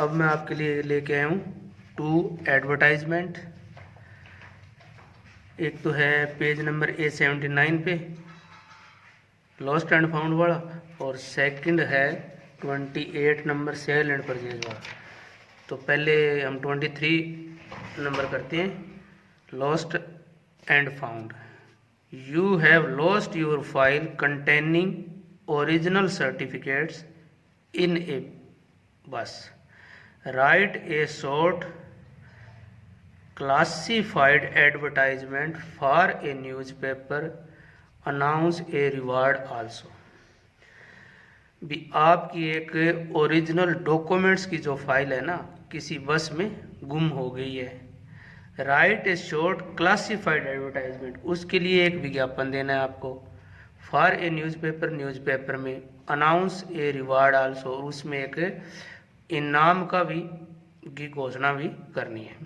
अब मैं आपके लिए लेके आया हूँ 2 एडवर्टाइजमेंट। एक तो है पेज नंबर A79 पे लॉस्ट एंड फाउंड वाला, और सेकंड है 28 नंबर सेल एंड परचेज वाला। तो पहले हम 23 नंबर करते हैं, lost and found. You have lost your file containing original certificates in a bus. Write a short classified advertisement for a newspaper, announce a reward also। भी आपकी एक original documents की जो फाइल है ना, किसी बस में गुम हो गई है। Right a short classified advertisement, उसके लिए एक विज्ञापन देना है आपको। फॉर ए न्यूज़पेपर, न्यूज़पेपर में। अनाउंस ए रिवार्ड आल्सो, उसमें एक इनाम का भी की घोषणा भी करनी है।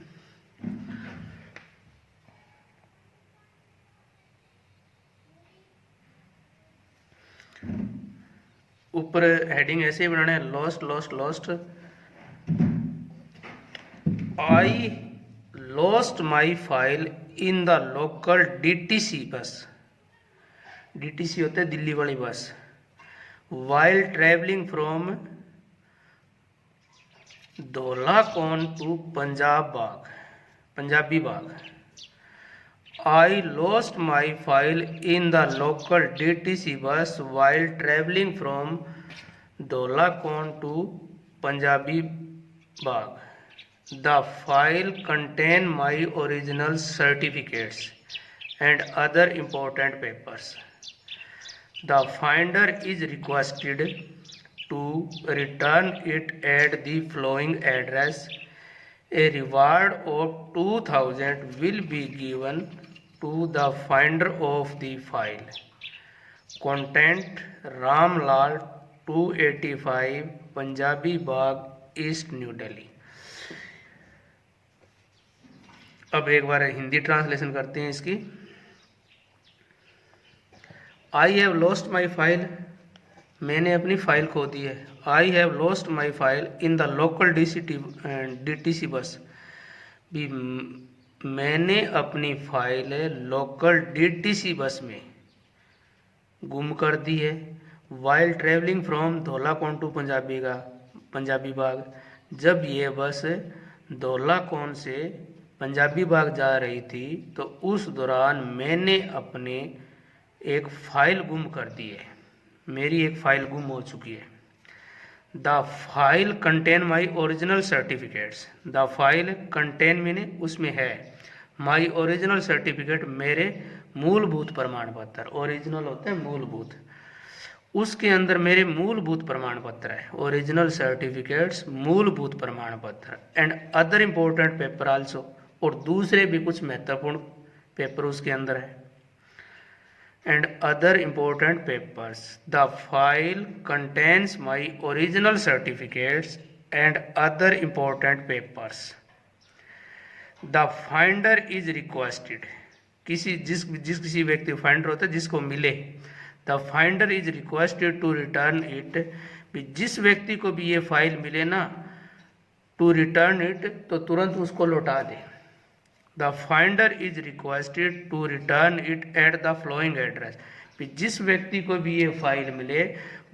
ऊपर हेडिंग ऐसे ही बनाना है, lost lost lost. I lost my file in the local DTC bus. DTC होता है दिल्ली वाली bus. While travelling from Dhaulakuan to Punjabi Bagh. I lost my file in the local DTC bus while traveling from Dholakon to Punjabi Bagh. The file contained my original certificates and other important papers. The finder is requested to return it at the following address. A reward of 2000 will be given to the finder of the file. Content Ramlal 285 Punjabi Bagh east new Delhi. अब एक बार Hindi translation करते हैं इसकी। I have lost my file, मैंने अपनी file खो दी है। I have lost my file in the local DTC बस, भी मैंने अपनी फाइल लोकल DTC बस में गुम कर दी है। While travelling from Dhaulakuan to Punjabi Bagh, जब ये बस धौलाकोन से पंजाबी बाग जा रही थी तो उस दौरान मैंने अपने एक फ़ाइल गुम कर दी है, मेरी एक फ़ाइल गुम हो चुकी है। The file contain my original certificates, the file contain मैंने उसमें है, माई ओरिजिनल सर्टिफिकेट मेरे मूलभूत प्रमाण पत्र। ओरिजिनल होते हैं मूलभूत, उसके अंदर मेरे मूलभूत प्रमाण पत्र है। ओरिजिनल सर्टिफिकेट्स मूलभूत प्रमाण पत्र। And other important paper also, और दूसरे भी कुछ महत्वपूर्ण पेपर उसके अंदर है। and other important papers. The file contains my original certificates and other important papers. The finder is requested, जिस किसी व्यक्ति फाइंडर होता है जिसको मिले, the finder is requested to return it, जिस व्यक्ति को भी ये फाइल मिले ना, टू रिटर्न इट, तो तुरंत उसको लौटा दे। The finder is requested to return it at the following address, जिस व्यक्ति को भी ये फाइल मिले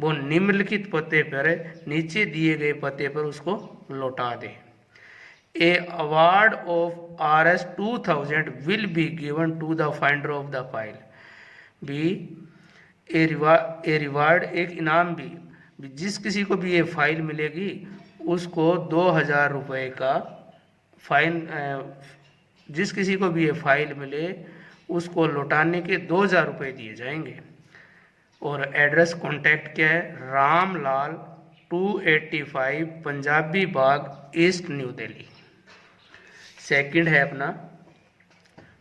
वो निम्नलिखित पते पर, नीचे दिए गए पते पर उसको लौटा दे। A award of Rs 2000 will be given to the finder of the file, भी ए रिवार्ड एक इनाम भी, जिस किसी को भी ये फाइल मिलेगी उसको 2000 रुपये का फाइन, जिस किसी को भी ये फाइल मिले उसको लौटाने के 2000 रुपये दिए जाएंगे। और एड्रेस कॉन्टैक्ट क्या है, Ramlal 285 Punjabi Bagh east new Delhi. Second है अपना,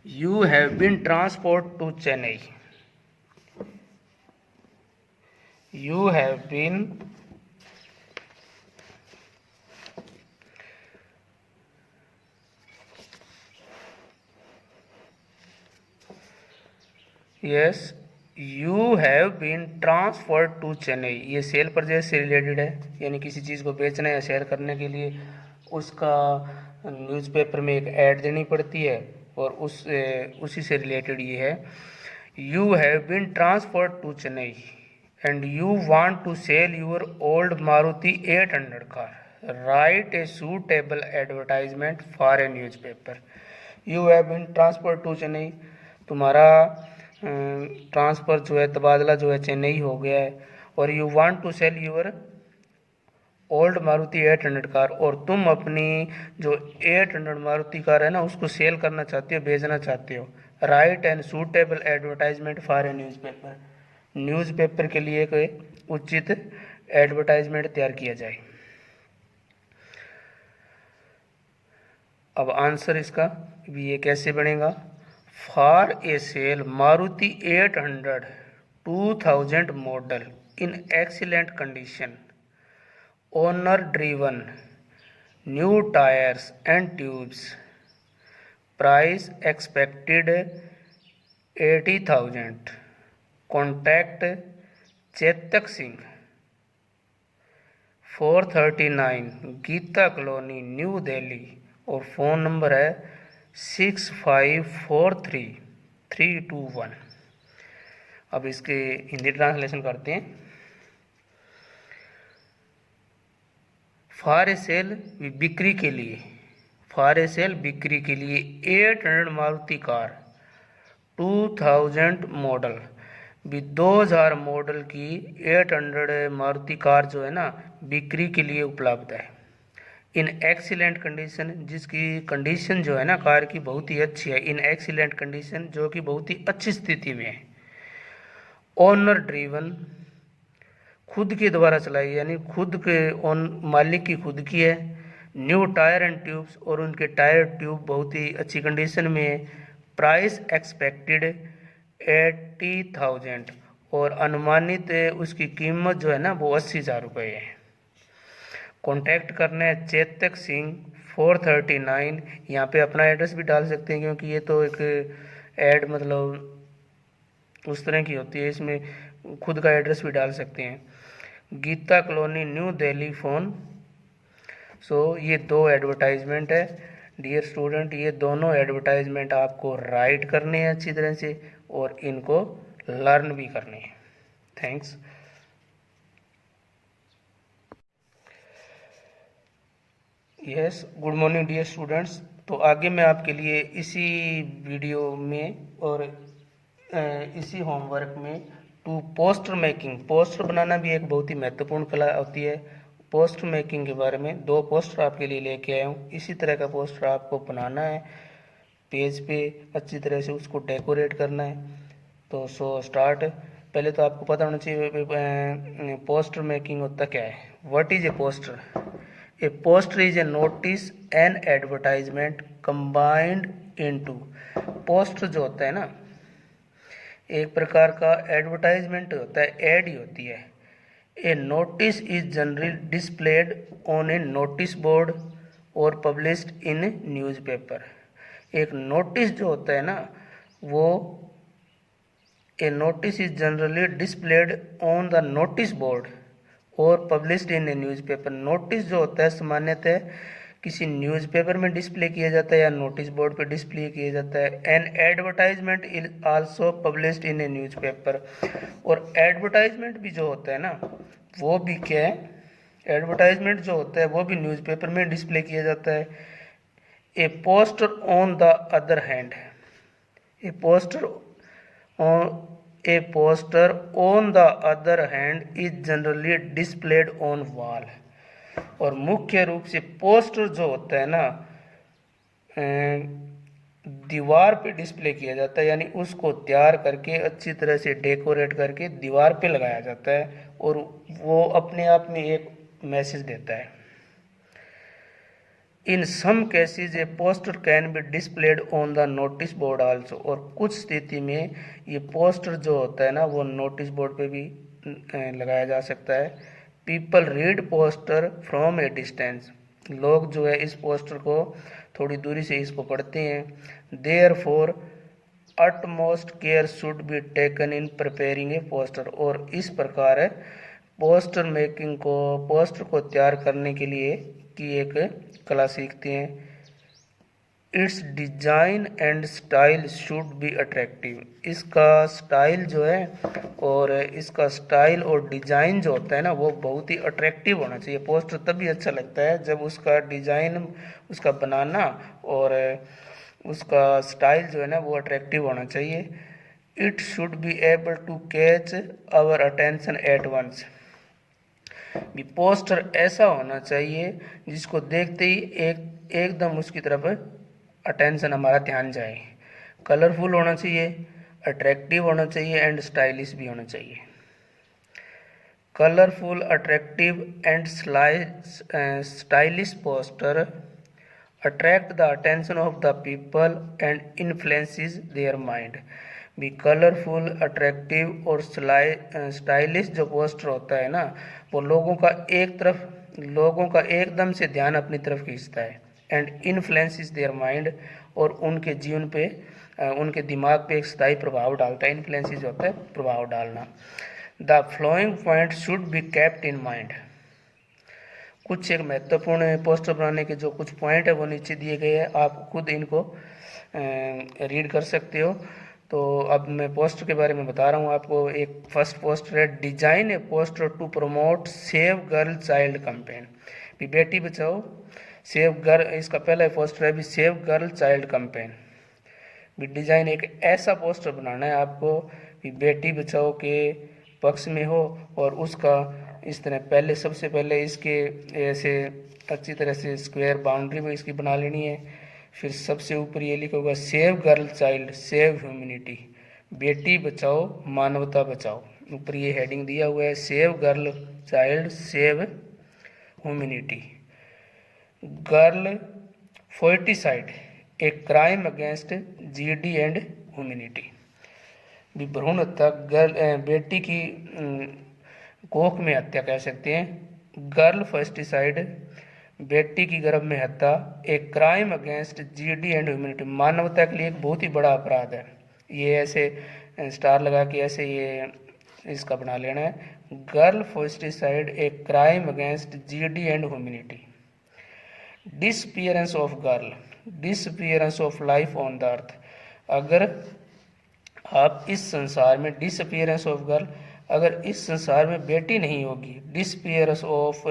you have been transport to Chennai, you have been you have been transferred to Chennai, ये सेल परचेज से रिलेटेड है, यानी किसी चीज़ को बेचना या शेयर करने के लिए उसका न्यूज़पेपर में एक ऐड देनी पड़ती है, और उसी से रिलेटेड ये है। You have been transferred to Chennai and you want to sell your old Maruti 800 car, write a suitable advertisement for a newspaper. You have been transferred to Chennai, तुम्हारा ट्रांसफ़र जो है, तबादला जो है चेन्नई हो गया है, और you want to sell your old Maruti 800 car, और तुम अपनी जो 800 मारुति कार है ना उसको सेल करना चाहते हो, बेचना चाहते हो। Right and suitable advertisement for a newspaper, newspaper के लिए कोई उचित एडवर्टाइजमेंट तैयार किया जाए। अब आंसर इसका भी ये कैसे बनेगा। For a sale Maruti 800 2000 model in excellent condition, owner driven, new tyres and tubes, price expected 80,000, contact Chetak Singh, 439 Geeta colony new Delhi, और फ़ोन नंबर है 6543-321। अब इसके हिंदी ट्रांसलेशन करते हैं। फॉर ए सेल बिक्री के लिए, फॉर ए सेल बिक्री के लिए 800 मारुति कार 2000 मॉडल, भी 2000 मॉडल की 800 मारुति कार जो है ना बिक्री के लिए उपलब्ध है। इन एक्सीलेंट कंडीशन, जिसकी कंडीशन जो है ना कार की बहुत ही अच्छी है। इन एक्सीलेंट कंडीशन, जो कि बहुत ही अच्छी स्थिति में है। ओनर ड्रिवन, खुद के द्वारा चलाई, यानी खुद के मालिक की खुद की है। न्यू टायर एंड ट्यूब्स, और उनके टायर ट्यूब बहुत ही अच्छी कंडीशन में है। प्राइस एक्सपेक्टेड 80,000, और अनुमानित उसकी कीमत जो है ना वो 80,000 रुपये है। कॉन्टैक्ट करना है चेतक सिंह 439। यहाँ पे अपना एड्रेस भी डाल सकते हैं, क्योंकि ये तो एक ऐड मतलब उस तरह की होती है, इसमें खुद का एड्रेस भी डाल सकते हैं। Geeta colony new Delhi, phone. So ये 2 एडवर्टाइजमेंट है डियर स्टूडेंट, ये दोनों एडवर्टाइजमेंट आपको राइट करने हैं अच्छी तरह से, और इनको लर्न भी करने हैं। Thanks. Yes, good morning dear students. तो आगे मैं आपके लिए इसी वीडियो में और इसी होमवर्क में पोस्टर मेकिंग, पोस्टर बनाना भी एक बहुत ही महत्वपूर्ण कला होती है। पोस्टर मेकिंग के बारे में 2 पोस्टर आपके लिए लेके आया हूँ। इसी तरह का पोस्टर आपको बनाना है, पेज पे अच्छी तरह से उसको डेकोरेट करना है। तो स्टार्ट। पहले तो आपको पता होना चाहिए पोस्टर मेकिंग होता क्या है। What is a poster? A poster is a notice and advertisement combined into. Poster जो होता है ना, एक प्रकार का एडवर्टाइजमेंट होता है, एड ही होती है। A notice is generally displayed on a notice board और पब्लिश्ड इन न्यूज़पेपर। एक नोटिस जो होता है ना वो, a notice is generally displayed on the notice board और published in a newspaper. Notice जो होता है सामान्यतः किसी न्यूज़पेपर में डिस्प्ले किया जाता है या नोटिस बोर्ड पर डिस्प्ले किया जाता है। An advertisement is also published in a newspaper. और एडवर्टाइजमेंट भी जो होता है ना वो भी क्या है, एडवर्टाइजमेंट जो होता है वो भी न्यूज़पेपर में डिस्प्ले किया जाता है। A poster on the other hand, a poster on the other hand is generally displayed on wall. और मुख्य रूप से पोस्टर जो होता है ना दीवार पे डिस्प्ले किया जाता है, यानी उसको तैयार करके अच्छी तरह से डेकोरेट करके दीवार पे लगाया जाता है और वो अपने आप में एक मैसेज देता है। In some cases a poster can be displayed on the notice board also. और कुछ स्थिति में ये पोस्टर जो होता है ना वो नोटिस बोर्ड पे भी लगाया जा सकता है। People read poster from A distance. लोग जो है इस पोस्टर को थोड़ी दूरी से इसको पढ़ते हैं। Therefore utmost care should be taken in preparing a poster। और इस प्रकार पोस्टर को तैयार करने के लिए की एक कला सीखते हैं। It's design and style should be attractive. इसका स्टाइल जो है और इसका स्टाइल और डिजाइन जो होता है ना वो बहुत ही अट्रैक्टिव होना चाहिए। पोस्टर तभी अच्छा लगता है जब उसका डिजाइन, उसका बनाना और उसका स्टाइल जो है ना वो अट्रैक्टिव होना चाहिए। It should be able to catch our attention at once. भी पोस्टर ऐसा होना चाहिए जिसको देखते ही एकदम उसकी तरफ अटेंशन, हमारा ध्यान जाए। कलरफुल होना चाहिए, अट्रैक्टिव होना चाहिए एंड स्टाइलिश भी होना चाहिए। Colourful, attractive and stylish poster attract the attention of the people and influences their mind. भी कलरफुल, अट्रैक्टिव और स्टाइलिश जो पोस्टर होता है ना वो लोगों का एकदम से ध्यान अपनी तरफ खींचता है। एंड इन्फ्लुएंसेस देयर माइंड, और उनके जीवन पे, उनके दिमाग पे एक स्थायी प्रभाव डालता है। इन्फ्लुएंसेस होता है प्रभाव डालना। The flowing point should be kept in mind. कुछ एक महत्वपूर्ण पोस्टर बनाने के जो कुछ पॉइंट है वो नीचे दिए गए हैं, आप खुद इनको रीड कर सकते हो। तो अब मैं पोस्टर के बारे में बता रहा हूँ आपको। एक फर्स्ट पोस्टर है, design a poster to promote save girl child campaign. भी बेटी बचाओ सेव गर्ल, इसका पहला पोस्टर है भी सेव गर्ल चाइल्ड कैंपेन। भी डिजाइन एक ऐसा पोस्टर बनाना है आपको भी बेटी बचाओ के पक्ष में हो और उसका इस तरह सबसे पहले इसके ऐसे अच्छी तरह से स्क्वायर बाउंड्री में इसकी बना लेनी है। फिर सबसे ऊपर ये लिखा होगा save girl child save humanity. Beti Bachao मानवता बचाओ। ऊपर ये हेडिंग दिया हुआ है, save girl child save humanity. Girl foeticide a crime against GD and humanity. भी भ्रूण हत्या, बेटी की कोख में हत्या कह सकते हैं। गर्ल फर्स्टिसाइड बेटी की गर्भ में हत्या, एक crime against GD and humanity, मानवता के लिए एक बहुत ही बड़ा अपराध है। ये ऐसे स्टार लगा के ऐसे ये इसका बना लेना है। गर्ल फर्स्टिसाइड एक crime against GD and humanity. Disappearance of girl, disappearance of life on the earth. अगर आप इस संसार में डिसअपीयरेंस ऑफ गर्ल, अगर इस संसार में बेटी नहीं होगी, disappearance of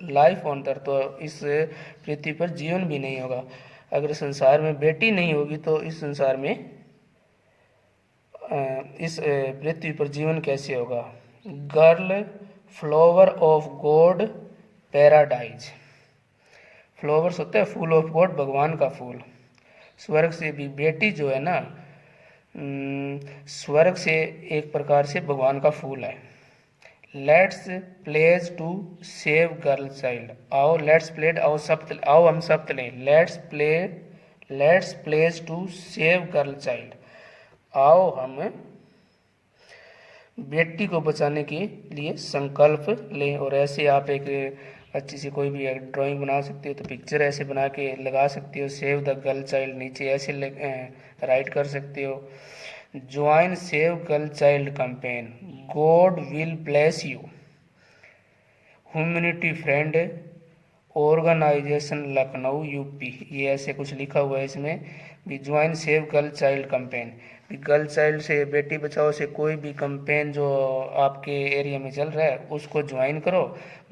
life on earth, तो इस पृथ्वी पर जीवन भी नहीं होगा। अगर संसार में बेटी नहीं होगी तो इस संसार में इस पृथ्वी पर जीवन कैसे होगा। Girl flower of God paradise. Flowers होता है फूल ऑफ गॉड, भगवान का फूल। स्वर्ग से भी बेटी जो है ना स्वर्ग से एक प्रकार से भगवान का फूल है। Let's pledge to save girl child. आओ लेट्स प्लेड, आओ हम शब्द लें। Let's pledge to save girl child. आओ हम बेटी को बचाने के लिए संकल्प लें। और ऐसे आप एक अच्छी सी कोई भी ड्राइंग बना सकते हो, तो पिक्चर ऐसे बना के लगा सकते हो। सेव द गर्ल चाइल्ड नीचे ऐसे राइट कर सकते हो। Join save girl child campaign, god will bless you. Humanity friend organisation Lucknow UP, ये ऐसे कुछ लिखा हुआ है इसमें भी। Join save girl child campaign, girl child से बेटी बचाओ से कोई भी कैंपेन जो आपके एरिया में चल रहा है उसको ज्वाइन करो।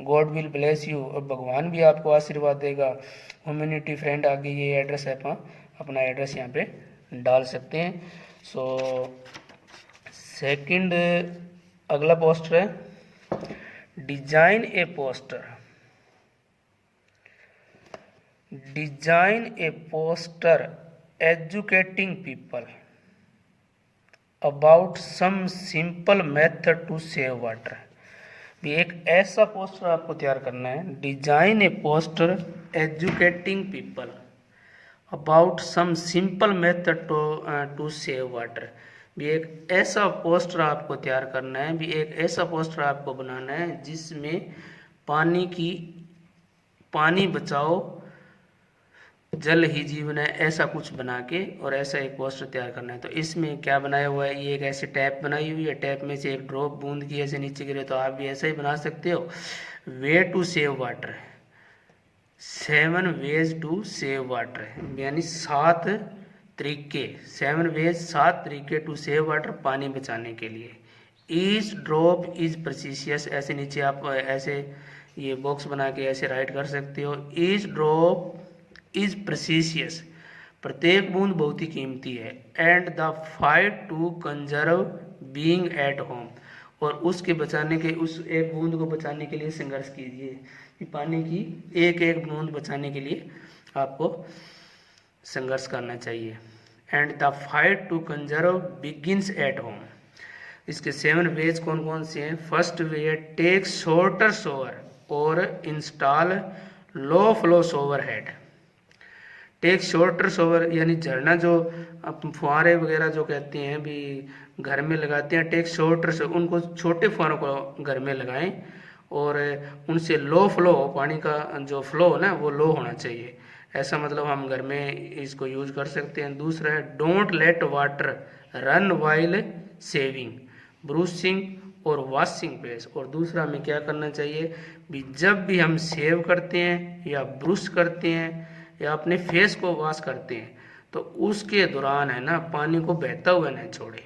गॉड विल ब्लेस यू, और भगवान भी आपको आशीर्वाद देगा। ह्यूमैनिटी फ्रेंड, आगे ये एड्रेस है, अपना एड्रेस यहाँ पे डाल सकते हैं। सो सेकंड अगला पोस्टर है, design a poster. Design a poster educating people about some simple method to save water. भी एक ऐसा पोस्टर आपको तैयार करना है, design a poster educating people about some simple method to save water. भी एक ऐसा पोस्टर आपको तैयार करना है, भी एक ऐसा पोस्टर आपको बनाना है जिसमें पानी बचाओ जल ही जीवन है, ऐसा कुछ बना के और ऐसा एक पोस्टर तैयार करना है। तो इसमें क्या बनाया हुआ है, ये एक ऐसे टैप बनाई हुई है, टैप में से एक ड्रॉप बूंद की ऐसे नीचे गिरे, तो आप भी ऐसा ही बना सकते हो। Way to save water, 7 ways to save water, यानी 7 तरीके, 7 वेज 7 तरीके टू सेव वाटर, पानी बचाने के लिए। ईच ड्रॉप इज प्रेशियस, ऐसे नीचे आप ऐसे ये बॉक्स बना के ऐसे राइट कर सकते हो। ईच ड्रॉप इज प्रेशियस, प्रत्येक बूंद बहुत ही कीमती है। And the fight to conserve being at home, और उसके बचाने के, उस एक बूंद को बचाने के लिए संघर्ष कीजिए कि पानी की एक एक बूंद बचाने के लिए आपको संघर्ष करना चाहिए। And the fight to conserve begins at home. इसके 7 वेज कौन कौन से हैं? First way, take shorter shower और install low flow shower head. Take shorter shower यानी झरना, जो आप फुहारे वगैरह जो कहते हैं भी घर में लगाते हैं, टेक शॉर्टर से उनको छोटे फुहारों को घर में लगाएं और उनसे लो फ्लो, पानी का जो फ्लो है ना वो लो होना चाहिए, ऐसा मतलब हम घर में इसको यूज कर सकते हैं। दूसरा है don't let water run while shaving, brushing और वॉशिंग फेस। और दूसरा हमें क्या करना चाहिए भी, जब भी हम सेव करते हैं या ब्रश करते हैं या अपने फेस को वॉश करते हैं तो उसके दौरान है ना पानी को बहता हुआ न छोड़े।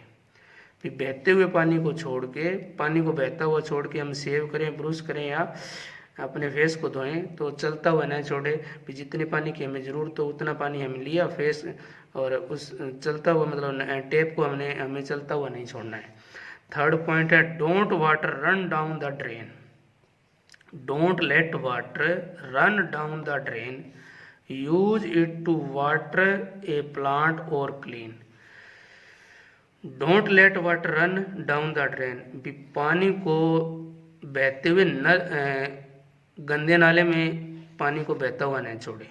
फिर बहते हुए पानी को छोड़ के, पानी को बहता हुआ छोड़ के हम सेव करें, ब्रश करें या अपने फेस को धोएं तो चलता हुआ न छोड़े। फिर जितने पानी की हमें ज़रूरत हो उतना पानी हम लिया फेस, और उस चलता हुआ मतलब टेप को हमें चलता हुआ नहीं छोड़ना है। थर्ड पॉइंट है don't water run down the drain, don't let water run down the drain, use it to water a plant और clean. Don't let water run down the drain, भी पानी को बहते हुए गंदे नाले में पानी को बहता हुआ नहीं छोड़े।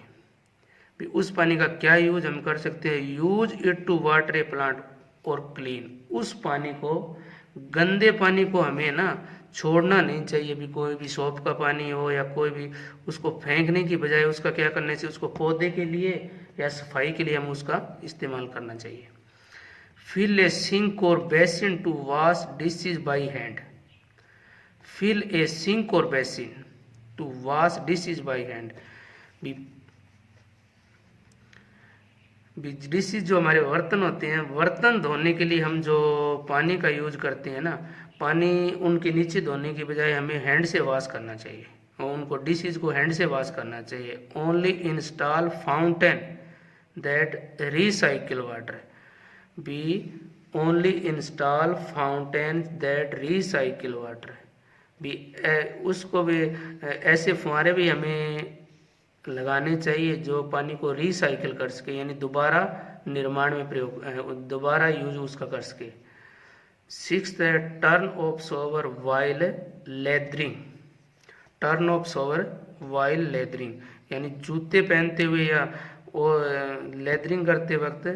भी उस पानी का क्या यूज हम कर सकते हैं, use it to water a plant और क्लीन। उस पानी को, गंदे पानी को हमें ना छोड़ना नहीं चाहिए। भी कोई भी शॉप का पानी हो या कोई भी, उसको फेंकने की बजाय उसका क्या करना चाहिए, उसको पौधे के लिए या सफाई के लिए हम उसका इस्तेमाल करना चाहिए। फिल ए सिंक और basin to wash dishes by hand, fill a sink और basin to wash dishes by hand. Dishes जो हमारे बर्तन होते हैं, बर्तन धोने के लिए हम जो पानी का यूज करते हैं ना, पानी उनके नीचे धोने की बजाय हमें हैंड से वॉश करना चाहिए और उनको डिशेज को हैंड से वॉश करना चाहिए। Only install fountain that recycle water, बी only install fountain that recycle water. भी उसको भी ऐसे फुहारे भी हमें लगाने चाहिए जो पानी को रिसाइकिल कर सके, यानी दोबारा निर्माण में प्रयोग, दोबारा यूज उसका कर सके। 6th है turn off shower while lathering, turn off shower while lathering, यानी जूते पहनते हुए या लेदरिंग करते वक्त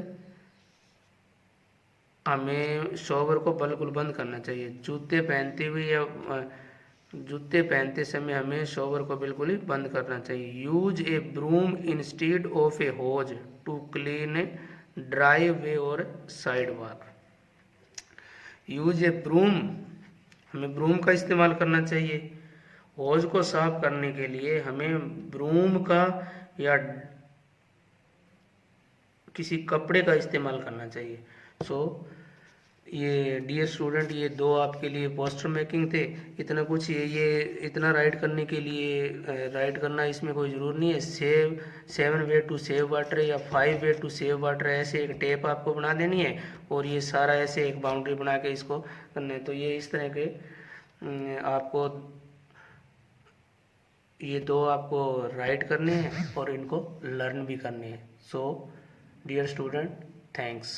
हमें शॉवर को बिल्कुल बंद करना चाहिए। जूते पहनते हुए या जूते पहनते समय हमें शॉवर को बिल्कुल ही बंद करना चाहिए। Use a broom instead of a hose to clean driveway और sidewalk. Use a broom, हमें ब्रूम का इस्तेमाल करना चाहिए। होज को साफ करने के लिए हमें ब्रूम का या किसी कपड़े का इस्तेमाल करना चाहिए। ये डियर स्टूडेंट, ये 2 आपके लिए पोस्टर मेकिंग थे। इतना कुछ ये इतना राइट करने के लिए राइट करना इसमें कोई ज़रूर नहीं है। 7 वे टू सेव वाटर या 5 वे टू सेव वाटर, ऐसे एक टेप आपको बना देनी है और ये सारा ऐसे एक बाउंड्री बना के इसको करना है। तो ये इस तरह के आपको ये 2 आपको राइट करने हैं और इनको लर्न भी करने हैं। So dear student, thanks.